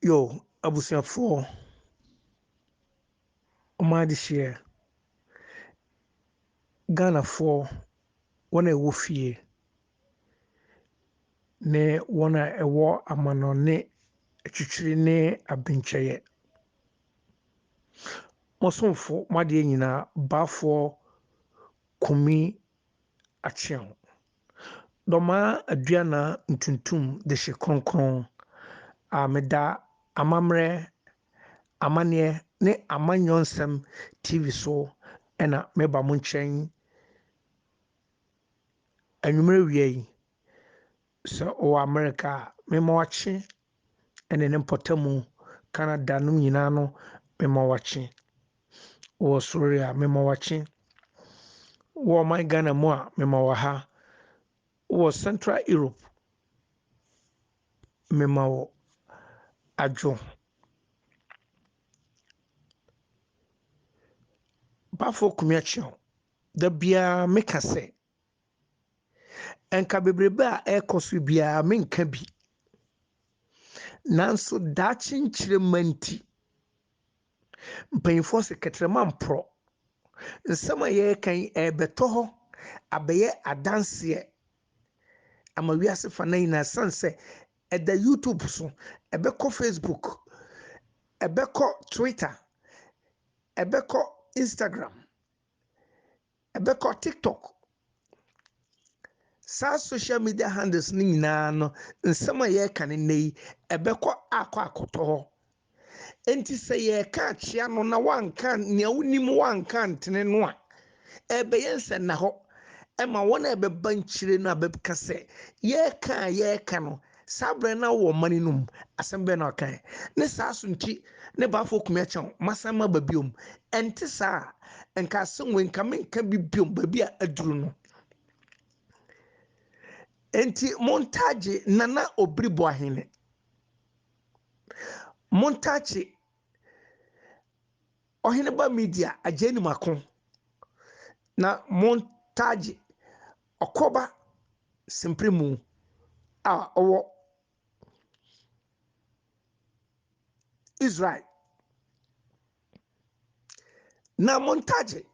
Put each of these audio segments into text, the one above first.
Yo, abusuafo, ọmadi share. Ghana for wana ɛwɔ fie ne wana ɛwɔ amanɔne atwitwiri ne abenkyɛyɛ. Mosomfo madeɛ nyinaa Baafour Kumih Acheaw. Dormaa aduana ntuntum de hye kronkron a meda amammerɛ amanneɛ ne amanyɔnsɛm TV so ɛna meba mo nkyɛn anwummerɛ wia yi. Sɛ ɔwɔ America a mema wakye ɛne ne mpɔtamu Canada no nyinaa no mema wakye. Wɔ soro a mema wakye. Wɔ ɔman Ghana mu a mema wɔ ha. Wɔ Central Europe mema wɔ adwo. Baafour Kumih Acheaw da biara meka sɛ ɛnka bebrebe a ɛrekɔ so biara menka bi. Nanso daakye nkyerɛma nti mpanyinfoɔ sɛ kɛtrɛma mporɔ. Nsɛm a yɛreka yi ɛrebɛtɔ hɔ abɛyɛ adanseɛ ama wiase fa na nyinaa san sɛ ɛda YouTube so, ɛbɛkɔ Facebook, ɛbɛkɔ Twitter, ɛbɛkɔ Instagram, ɛbɛkɔ TikTok. Saa social media handles ni nyinaa no nsɛm a yɛreka ne nna yi ɛbɛkɔ akɔtɔ hɔ. Enti sɛ yɛreka akyea no na wanka nea wonim wanka ntene no a ɛbɛyɛ nsɛnna hɔ ɛma wɔn a ɛbɛba nkyire no a bɛka sɛ yɛreka no saa berɛ no wɔ ɔman no mu asɛm bɛn na ɔka ne saa so nti ne Baafour Kumih Acheaw masan ma ba biom ɛnte saa a nka asɛm wei nka menka bi biom baabi a aduru no. Enti montaagye Nana Obiribo ahene, montaagye Ɔheneba Media Agyeni Mako, na montaagye Ɔkɔba Simpremu a ɔwɔ Israel, na montaagye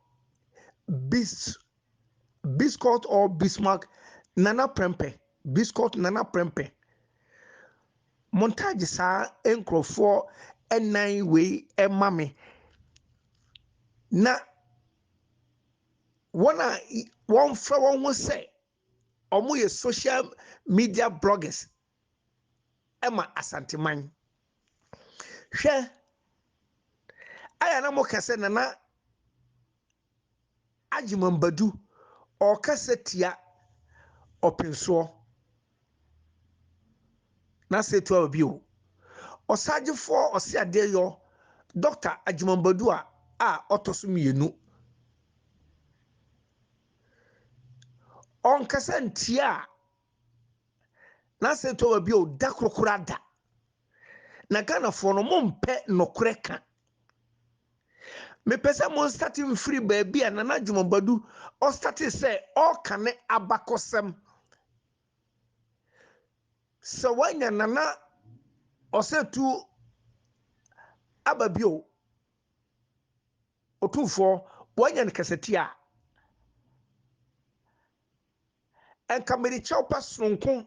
Biscuit or Bismarck Nana Prempe, Biscuit Nana Prempe. Montaagye saa nkurɔfoɔ ɛnan wei ɛma me na wɔn a wɔmfrɛ wɔn ho sɛ ɔmo yɛ social media bloggers ɛma Asante man. Hwɛ aya na mo kasa Nana Agyemambadu ɔkasa tia ɔpensoɔ na sɛ tu obi o ɔsagyefoɔ ɔse adeɛ yɔ Dr. Agyemambadu a ɔtɔ so mmienu ɔnkasa ntia na sɛ tu obi o da korokora da na Ghanafoɔ no mompɛ nokorɛ ka. Mepɛ sɛ mo start mfiri baabi a Nana Agyemambadu ɔstarte sɛ ɔka ne abakɔsɛm. Sɛ wanya Nana ɔsɛtu aba bio otumfoɔ wanya ne kasɛti a ɛnka mede kyɛw pa sononko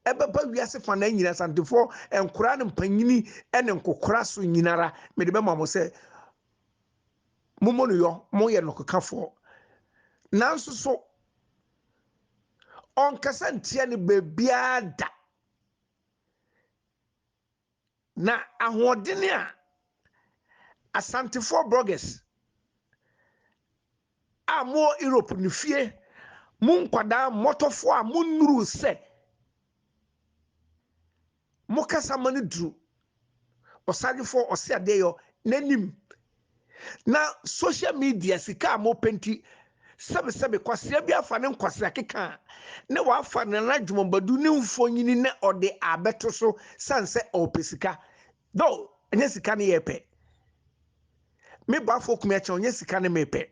ɛbɛba wiase fa na nyina Asantefoɔ nkora ne mpanyini ɛne nkokora so nyinara mede bɛma mo sɛ momo no yɔ moyɛ nokokafoɔ. Nanso so ɔnkasa ntia ne baabiara da. Na ahoɔden a Asantefoɔ bloggers a mo Europe ne fie mo nkwadaa mmɔtɔfoɔ a mo nnuru sɛ mo kasa ma no duru ɔsagyefoɔ ɔse adeɛ yɔ n'anim na social media sika a mo penti sɛbesɛbe kwasea bi afa ne nkwasea keka ne wafa Nana Agyemambadu ne mfonyini ne ɔde abɛto so san sɛ ɔpɛ sika do ɛnyɛ sika ne yɛpɛ. Me Baafour Kumih Acheaw nyɛ sika ne mepɛ.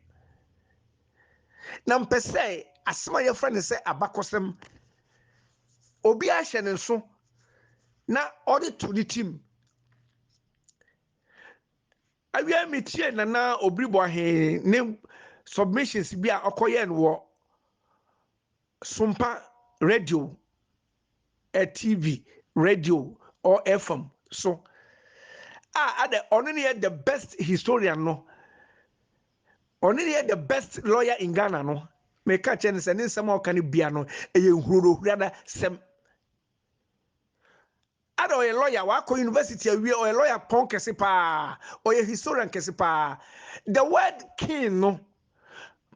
Na mpɛ sɛ asɛm a yɛfrɛ ne sɛ abakɔsɛm obi ahyɛ ne nso na ɔde to ne tim awia metie nana obribo ahe ne submissions bi a okoye no sumpa radio TV radio or FM so ade only the best historian no only the best lawyer in Ghana no me ka chen se ne nsɛm a ɔka ne bia no ɛyɛ nhurohurada sɛm ada ɔyɛ lawyer wakɔ university awie ɔyɛ lawyer pɔn kɛse paa ɔyɛ historian kɛse paa the word king no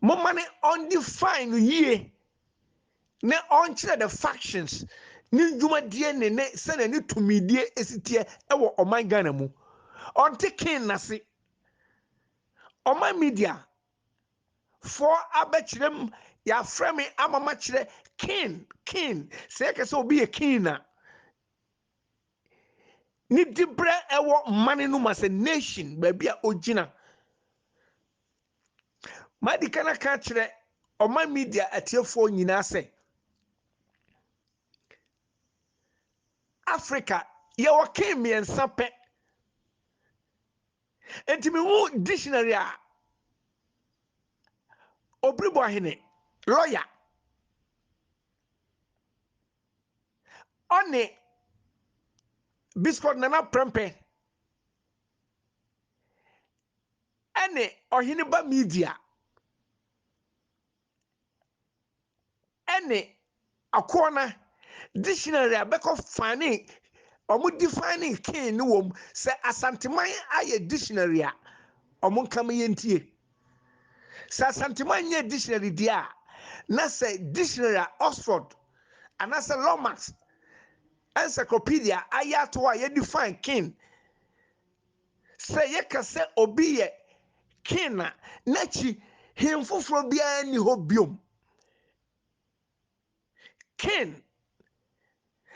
moma ne undefine yie ne ɔnkyerɛ the factions ne dwumadie ne sɛnɛ ne tumidie esitie ɛwɔ ɔman Ghana mu ɔnte king nase ɔman media for abɛkyerɛm yɛafrɛ me amama kyerɛ king sɛ yɛkɛ sɛ obi yɛ king na ne dibrɛ ɛwɔ mane no ma sɛ nation baabi a ogyina madi kana ka kyerɛ ɔman media atiefoɔ nyinaa sɛ Africa yɛwɔ king mmiɛnsa pɛ enti mehu dictionary a obribo ahene lawyer ɔne Biscuit Nana Prempe ɛne ɔhene ba media ɛne akɔna dictionary a bɛkɔ fane ɔmo defining king no wom sɛ asanteman ayɛ dictionary a ɔmo nkama yɛntie sɛ asanteman nyɛ dictionary deɛ a na sɛ dictionary a Oxford anasɛ Lomax encyclopedia ayɛ ato a yɛ define king sɛ yɛka sɛ obi yɛ king na n'akyi him foforɔ biara ni hɔ biom king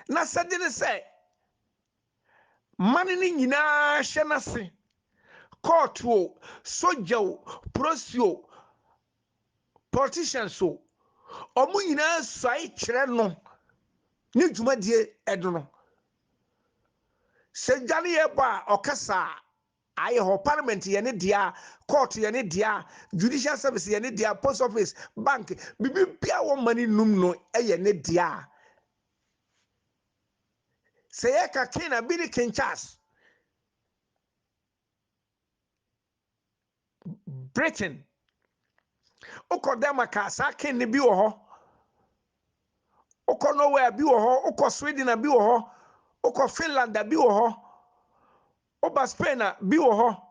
na sɛde ne sɛ mane ne nyinaa hyɛ n'ase court o soldier o police o politicians o ɔmo nyinaa suae kyerɛ no ne dwumadie ɛdo no sɛ dwane yɛ bɔ a ɔkasa ayɛ hɔ parliament yɛ ne dia court yɛ ne dia judicial service yɛ ne dia post office bank bibi bia wɔ mane num no ɛyɛ ne dia sɛ yɛka king na bi ne King Charles Britain ukɔ Denmark saa king ne bi wɔ hɔ ukɔ Norway bi wɔ hɔ ukɔ Sweden bi wɔ hɔ ukɔ Finland bi wɔ hɔ uba Spain bi wɔ hɔ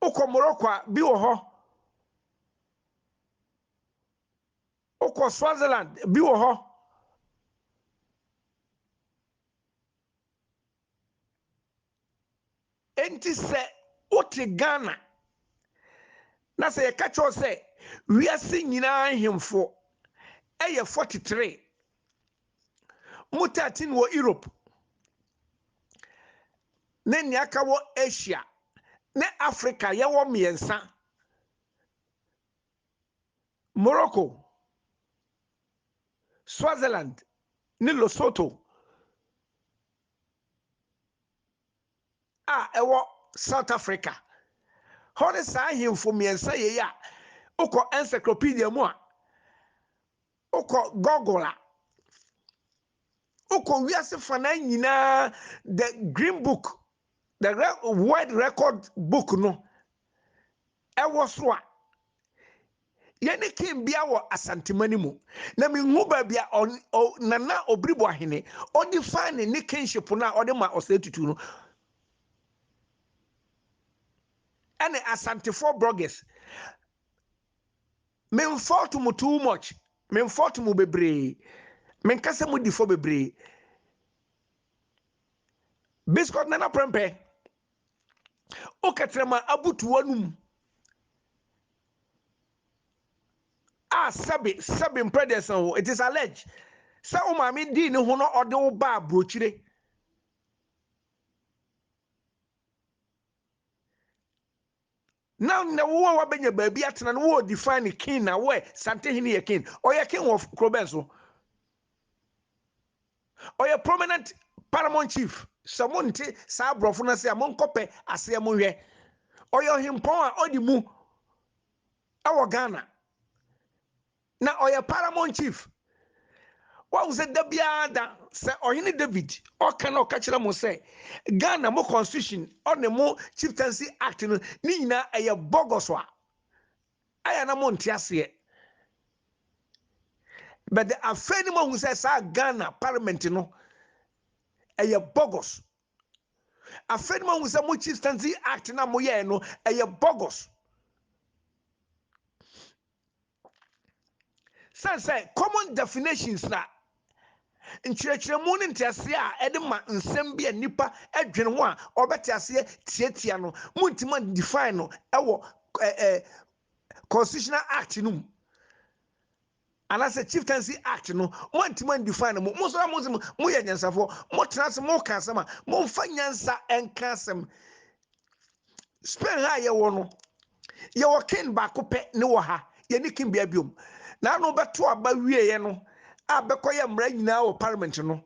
ukɔ Morocco bi wɔ hɔ ukɔ Swaziland bi wɔ hɔ enti sɛ wote Ghana na sɛ yɛka kyerɛw sɛ wiase nyinaa hemfo ɛyɛ 43 mu 13 wɔ Europe ne niaka wɔ Asia ne Africa yɛwɔ mmiɛnsa Morocco Swaziland ne Lesotho ɛwɔ South Africa hɔ saa hemfo mmiɛnsa yɛ ya ukɔ encyclopedia mu a ukɔ Google a ukɔ wiase fana nyinaa the green book the world record book no ɛwɔ so a yɛne king bia wɔ asantemani mu na menhu baabi a nana obribo ahene ɔdefine ne kingship no a ɔde ma ɔsɛ tutu no ɛne asantefo bloggers men fault mu too much men fault mu bebree men kasa mu difo bebree Biscuit Nana Prempe o katrema abutu wanum sabi impredation it is alleged sa o ma me di ne ho no ode wo ba brochire now na wo wa benya baabi atena no wo define king na wo sante hini ye king oye king of Krobenso oye prominent paramount chief Samonte sa brofo na se amonkope ase amonhwe oyo himpon a odi mu awo Ghana na oyo paramount chief wa se da bia da se ohene David oka na oka kire mo se Ghana mo constitution on mo chieftaincy act no ni nyina eye bogus a aya na mo ntiase but the afeni mo hu se sa Ghana parliament no eye bogus afeni mo hu se mo chieftaincy act na mo ye no eye bogus say common definitions na nkyerɛkyerɛmu ne ntiase a ɛde ma nsɛm bi a nipa adwene ho a ɔbɛte ase tiatia no muntima define no ɛwɔ constitutional act no and as a chieftaincy act no muntima define no mo so mo yɛ nyansafo mo tena se mo ka asɛm a mo mfa nyansa ɛnka asɛm Spain ha yɛ wɔ no yɛ wɔ king baako pɛ ne wɔ ha yɛ ne king bia biom na no beto aba wie ye no abekoye mra nyina wo parliament no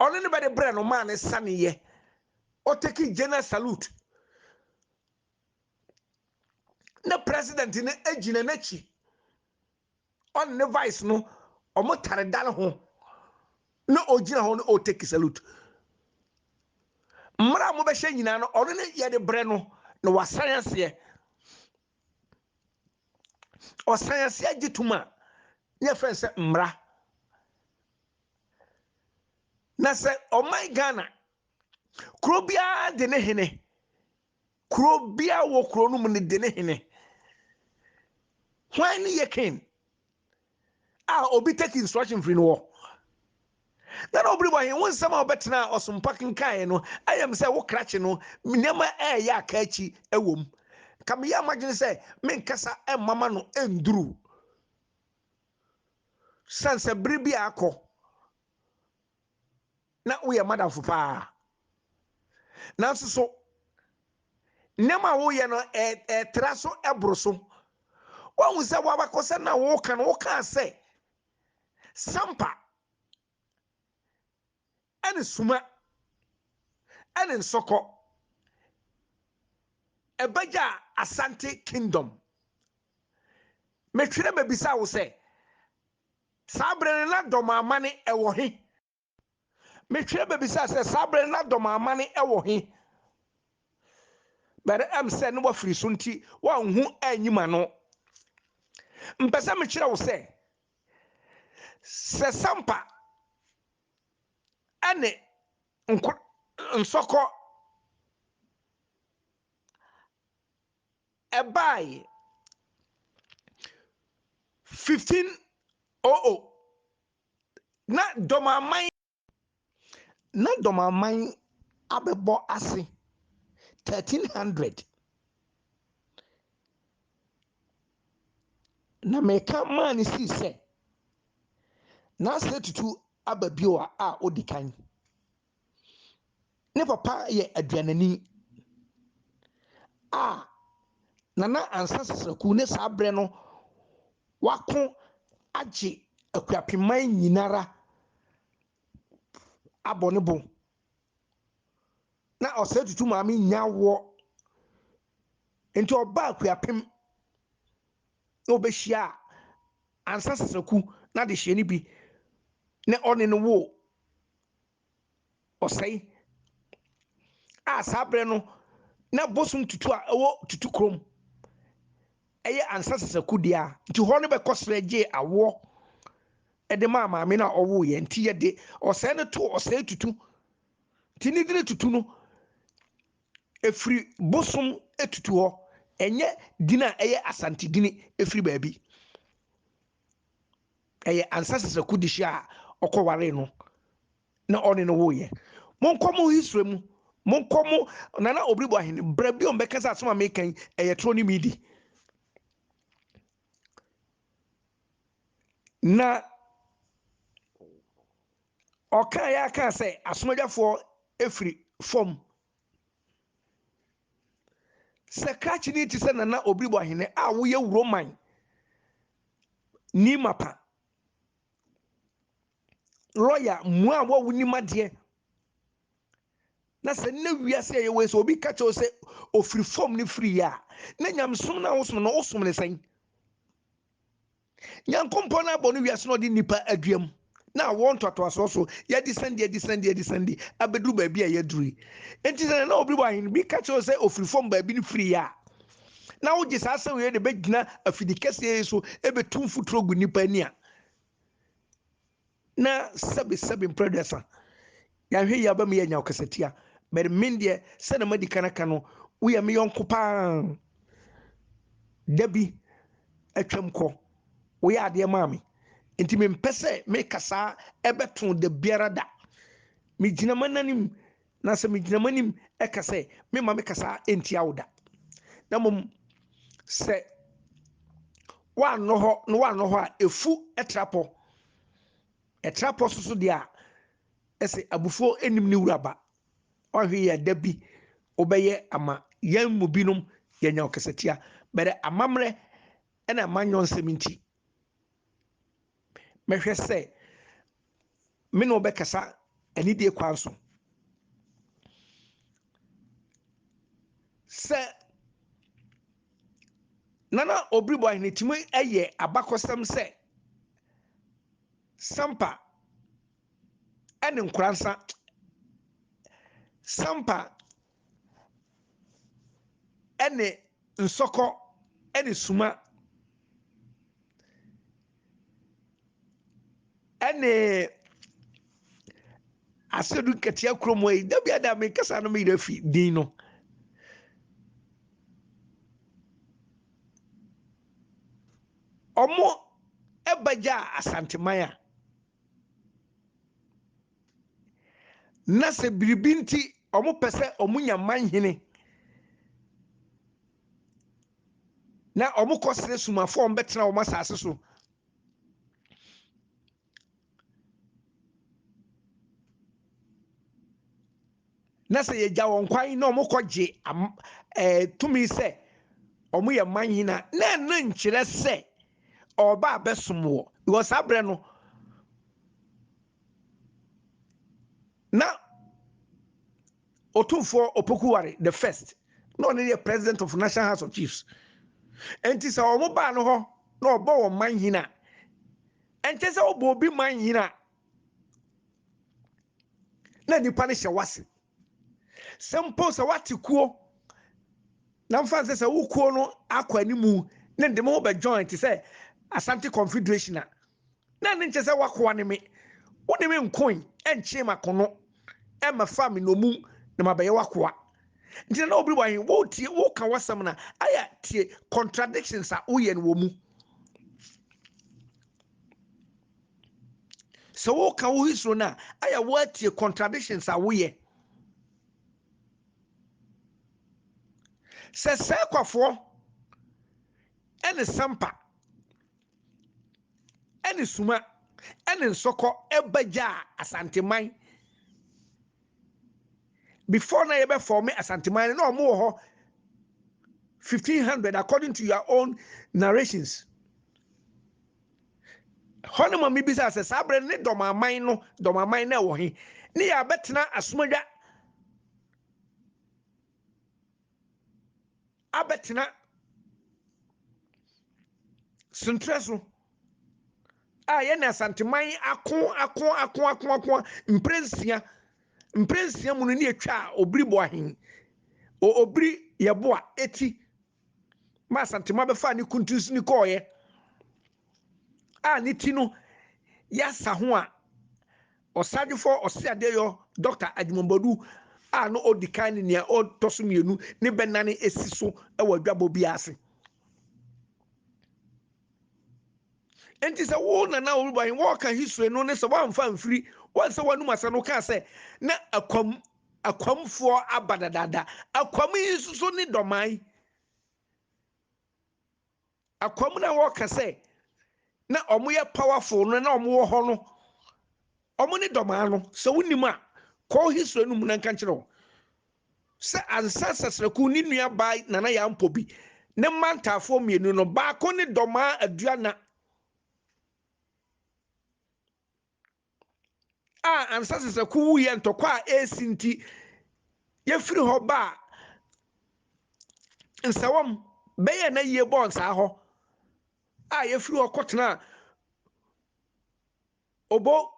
ono ne bede bre no man sane ye o take general salute na president ne agina nachi on ne vice no omo tare dal ho na ogina ho no o take salute mra mo be hye nyina no ono ne ye de bre no na wascience ye o science agituma ye friend say mra na say o my Ghana krobia de ne hene krobia wo krono mu ne de ne hene why ni ye king obi take instruction free no na obri bo hen won sama obetena osumpa kenkan no ayam say wo krache no nyama ya aka achi ewom kam ya imagine say men kasa mama no enduru sense bribi akọ na wo ye madam fo pa na so nyama wo ye no traso ebroso wo hu say wo abakose na wo kan say sampa ene suma ene nsoko ebaja Asante kingdom metwere mabisa wo say sabre na Dormaa mane ewo he metwere mabisa say sabre na Dormaa mane ewo he but am say no wafiri so nti wa hu anyima no mpesa metwere wo say se sampa ane nsoko ebai 1500 na Dormaa man abebo ase 1300 na meka man si se na se tutu ababio a odikan ne papa ye aduanani nana ansasaku ne sabre no wako age akuapeman nyinara abonebo na osetutu maami nyawo enti oba akuapem obehia ansasaku na de hye ni bi ne one no wo osei sabre no na bosum tutu a ewo tutu krom eye ansasaku dia nti ho no be kosreje awo ede maami na owo ye nti ye de osei ne to osei tutu tini dire tutu no efiri bosum etutu ho enye dina eye Asante dini efiri baabi eye ansasaku di hia okoware no na one no wo ye monkomo history mu monkomo nana obri bo ahene brabi on bekasa asoma mekan eye tro ni midi na oka ya ka say asomadwafo efiri form sekachi ni ti se nana obri bo ahene wo ye roman ni mapa lawyer mu a wo wuni made na se na wiase ye we so obi ka che se ofiri form ni free ya na nyamsom na wosom no wosom ne sen nyankompo na abɔ no wiase no de nipa aduam na won toto so ye descend abeduru ba bia ye duri enti se na obi bɔ ahin bi ka che se ofiri form ba bi ni free ya na wo gisa asa we de begina afidi kese so ebetum futuro gu nipa ni a na sabi predesa ya hwe ya ba me nya okasatia but mindie se na madi kanaka no wo ya me yonko pa dabi atwam kɔ wo ya ade maame enti me mpese me kasa ebeton de biara da me gina mananim na se me gina manim ekase me ma me kasa enti awda na mom se wa no ho a efu etrapo soso dia ese abufo enim ni wuraba ohwe ya dabi obeye ama yan mu binom yenya okasatia bere amamre ena manyon seminti mehwe se me no bekasa ani die kwanso se nana obribo ahinetimi eye abakosam se sampa ene nkransa sampa ene nsoko ene suma ene asedu ketia kromo yi da bia da me kasa no me rafi din no omo ebaja Asante maya na se biribinti omo pese omo nya manhene na omo kosere sumafo omo betena omo asase so na se ye ja won kwan na omo koje tumi se omo ye manhina na na nkyere se oba abesomwo because abre no na Otumfo Opokuware the first no only the president of National House of Chiefs enti sa omo ba no ho na obo wo manhina enti sa obo obi manhina na nipa ne hye wase simple sa watikuo na mfa se wukuo no akwa animu na ndem ho be joint say Asante Confederation na ne nche se wakoa ne me wo ne me nkon enche makono e ma fam no mu na mabaye wakoa nti na obi wan wo tie wo ka wasam na aya tie contradictions a wo ye no wo mu so wo ka wo hiso na aya wo tie contradictions a wo ye se kwafo ene sampa ene suma ene nsoko ebaja Asante man before na yebe form Asante man no mo ho 1500 according to your own narrations honema mi bisa se sabre ne Dormaa man na wo he ne ya betena asomadwa abetena sentreso ye na Asante man akon imprensia mu ne atwa obri bo ahen obri yeboa eti ma Asante ma be fa ne kuntus ni koye ni ti no yasa ho a osadwefo osiadeyo Dr. Adimobodu no odikan ne o tosomienu ne benane esiso e wadwabo bi ase enti se wo na wo ban wo ka history no ne se wan fa mfiri wan se wanu masa no ka se na akwamfo abadadada akwam isuso ne Dormaa akwam na wo ka se na omo ye powerful no na omo wo ho no omo ne Dormaa no se wonim a ko history no mu na kan kire se ancestors ku ni nua bai na ya mpobi ne mantafo mienu no ba ko ne Dormaa aduana ancestors ku ye ntokwa esinti ye free ho ba nsawam be ye na ye bon sa ho a ye free ho kotena obo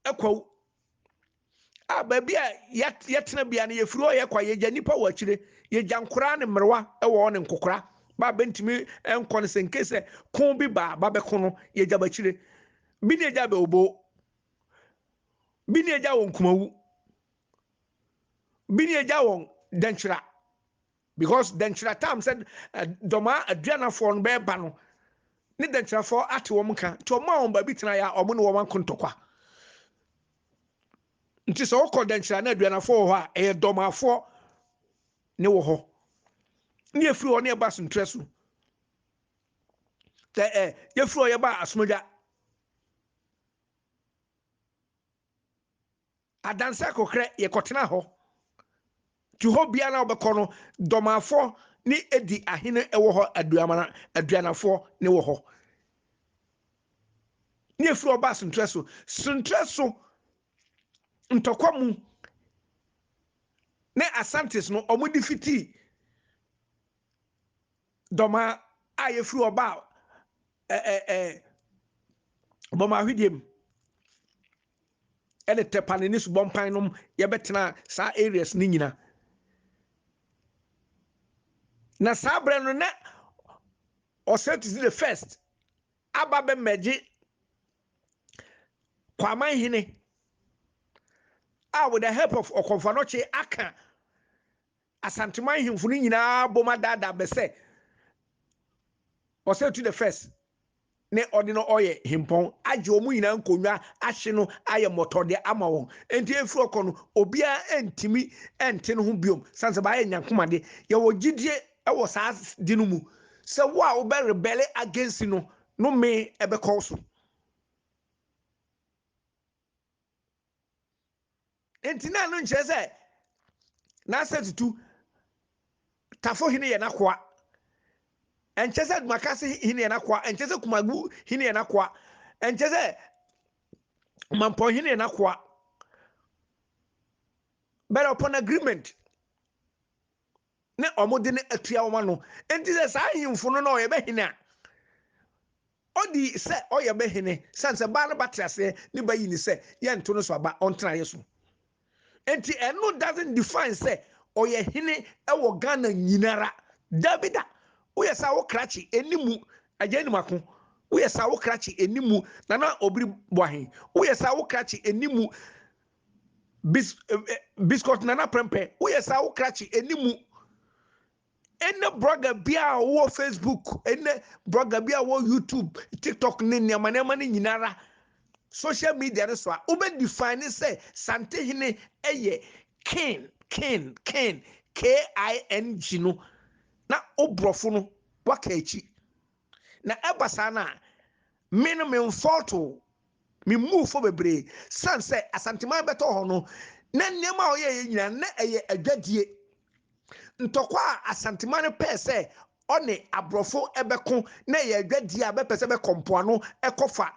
ekwo a ba bia yetena bia na ye free ho ye kwa ye gya nipa wa kire ye gya nkora ne mrewa e wo ne nkokora ba bentimi enko ne senke se kon bi ba be kono ye gya ba kire bi ne gya be obo bi ne gya won kumawu bi ne gya won denchira because denchira tam said Dormaa aduana for no be ba no ne denchira for ate wo mka to ma won ba bi tena ya omo ne wo man kontokwa nti so ko denchira na aduana for ho a e Dormaa for ne wo ho ne efiri ho ne e ba suntresu te ye firi ho ye ba asomdwa adansa kokre ye kotena ho ti ho bia na obekọ no Dormaafo ni edi ahene ewo ho aduanafo ne wo ho ni efiri oba suntreso ntokwa mu ne Asantes no omudi fiti Dormaa a ye firi oba boma hwidiem ene tepane ni subompan nom ye betena sa areas ni nyina na sabre no na Asante the first aba be meji kwaman hine with the help of Okonfanoche aka Asanteman himfo ni nyina boma dada be se Asante the first ne ordinary oye himpon aje omu nyina nkonwa ahye no aye motode ama won enti efiri okono obia entimi ente no ho biom sanse ba ye nyankomade ye wo gidie e wo saa dinu mu se wo a wo be rebel against no me ebe call so enti na no nche se na setutu tafo hine ye nakoa enche se makase hine ye nakoa enche se kumagu hine ye nakoa enche se mampo hine ye nakoa but upon agreement ne omode ne atua woma no enti se saa himfo no na oye be hine a odi se oye be hine sanse ba na batrase ne bayi ni se ye nto no so aba ontena ye so enti eno doesn't define say oye hine ewo Ghana nyinara Davida uye sa wo krachi enimu agya nimako uye sa wo krachi enimu nana obiri bwahin uye sa wo krachi enimu biscuit nana prempe uye sa wo krachi enimu ene blogger bia wo Facebook ene blogger bia wo YouTube TikTok ne niamanema ne nyinara social media ne so a ube define say sante hine eye king King no na obrofo no waka echi na ebasa na me no me fault me move for bebre sanse asanteman beto ho no na niam oye nyina na eye adwadie ntokwa asanteman pe se one abrofo ebeko na eye adwadie a bepese be kompoano ekofa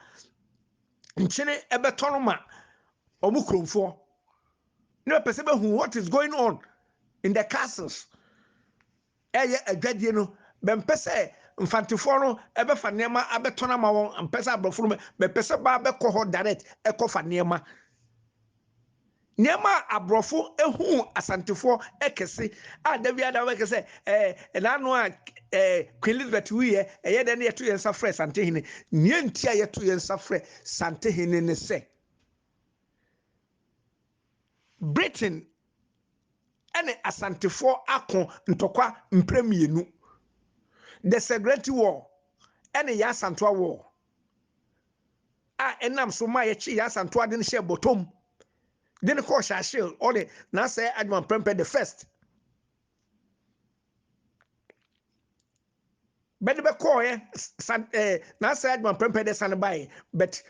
nchene ebeto no ma omukromfo na bepese be hu what is going on in the castles eye adwadie no bempese mfantifo no ebefa niema abetona ma won mpese abrofo no bepese ba bekọ ho direct ekofa niema abrofo ehu asantifo ekese a davia da wekese enano a Queen Elizabeth wiye eye de ne yeto yensa frɛ santehene nie ntia yeto yensa frɛ santehene ne se Britain ene asantifo akọ ntokwa mpremienu the Segreti War ene ya Asantwa War a enam so ma ye chi ya Asantwa de ne hye bottom de ne ko hye all the na say adman prempe the first but be ko ye na say adman prempe the san by but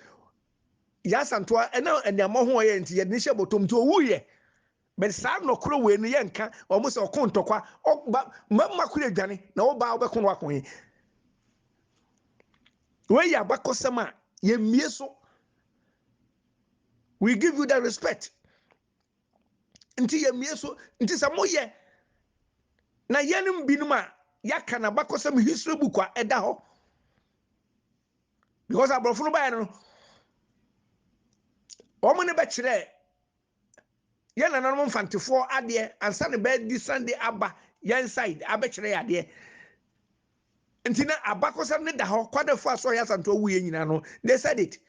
ya Asantwa ena enamo ho ye nti ye ne hye bottom to owu ye but sa no kro we no ye nka omo se okon ntokwa mamma kure dwane na wo ba wo be kon wakon we ya bakosema ye mie so we give you the respect nti ye mie so nti sa moye na yenim binum a yaka na bakosam history book a eda ho because abrofo no ba no omo ne be kire ye na nanom mfantefo ade ansa ne be di Sunday aba yen side abekire ya ade nti na abakosam ne da ho kwadefo aso ya Asante owu ye nyina no they said it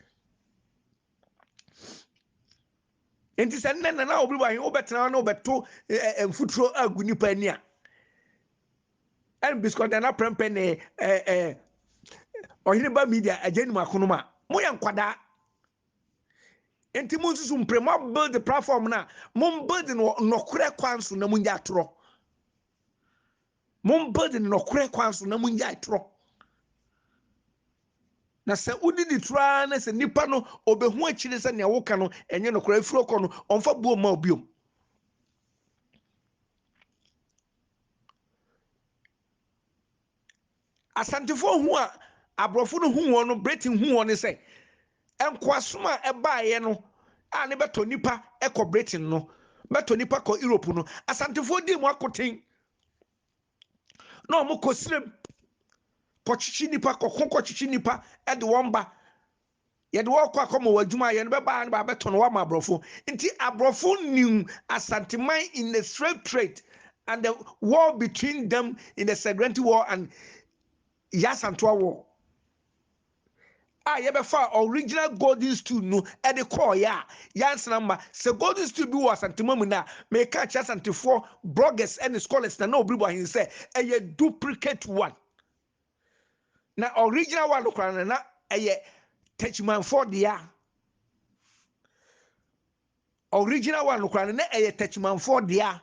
nti sa nne na obi ba hin obetena na obeto mfuturo agu nipa ani a and biscuit na prempene ohine ba media ajenim akonoma mo ya nkwada enti mo susu mprema build the platform na mo build no kure kwanso na mo nja atro mo build no kure kwanso na mo nja atro na se udi di tra na se nipa no obehu akire se ne woka no enye no kure afiro ko no onfa buo ma obiom asantefo hu a abrofo no hu won no bretin hu won se enkwasoma ebaaye no a ne beto nipa ekọ Britain no beto nipa kọ Europe no asantefo di mu akoten na omo kosirem kọ chichi nipa kọ chichi nipa e de won ba ye de wo kọ akọma wadwuma ye no be ba na beto no wa ma abrofo nti abrofo new asanteman in the slave trade and the war between them in the Serengeti war and Yasantoa war ye be fa original golden stool no e de call ya yansana ma se golden stool bi was antemamu na me ka cha santefo bloggers and scholars na obri bo hin say e duplicate one na original one kra na e techman for dia original one kra na e techman for dia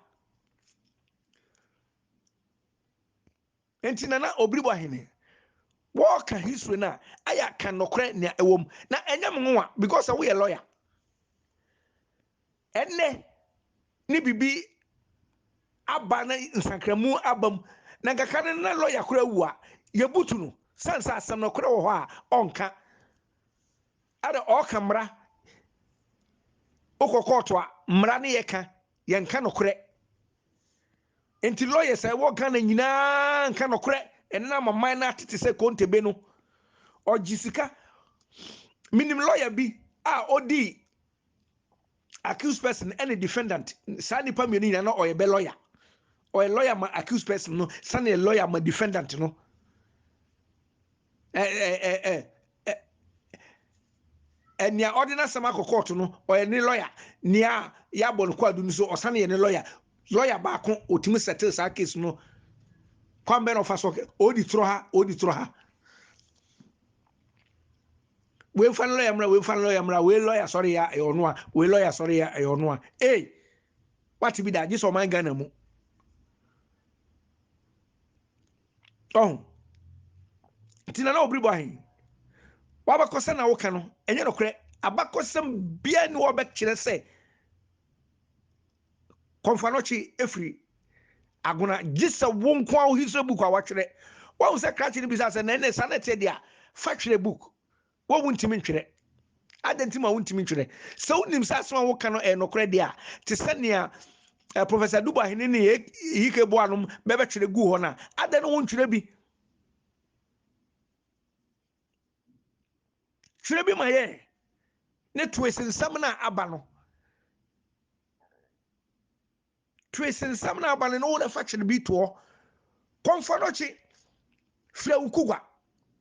entina na obri bo hin walk history na aya kan nokre na ewom na enyam nwa because we a lawyer enne ni bibi aba na nsankramu abam na nkaka na lawyer kura wu a yebutu no sansa asam no kura wo ho a onka ada okamra okokoto a mra ne yeka yenka no kure enti lawyer say wo kan nyina nka no kure enna mamman na tete se kontebe no ogisika minim lawyer bi a odi accused person and a defendant sani pa mieni na oye be lawyer or a lawyer ma accused person no sani a lawyer ma defendant no and ya ordinary sama court no or any lawyer nia ya bon kwadu so or sani any lawyer ba kon otimi settle sa case no kwambe no fa so odi tro ha we fan lawyer mra we lawyer sorry ya e ono a we lawyer sorry ya e ono a what be that just o man Ghana mu oh tina na obri bo ahin wabakosa na woka no enye no kure abakosam bia ni wo be kire se konfanochi efri aguna gisa wonko a history book a watwere wo se kra chiri bisa se na ne sanete dia factory book wo wuntimi ntwere adentima wuntimi ntwere so unim sa asema woka no no kure dia te senia professor Duba hini ni yike bo anum bebe twere gu ho na ade no wontwere bi twere bi maye ne twesinsam na aba no twesinsam na aba no wo factory bi to konfanochi fle ukugwa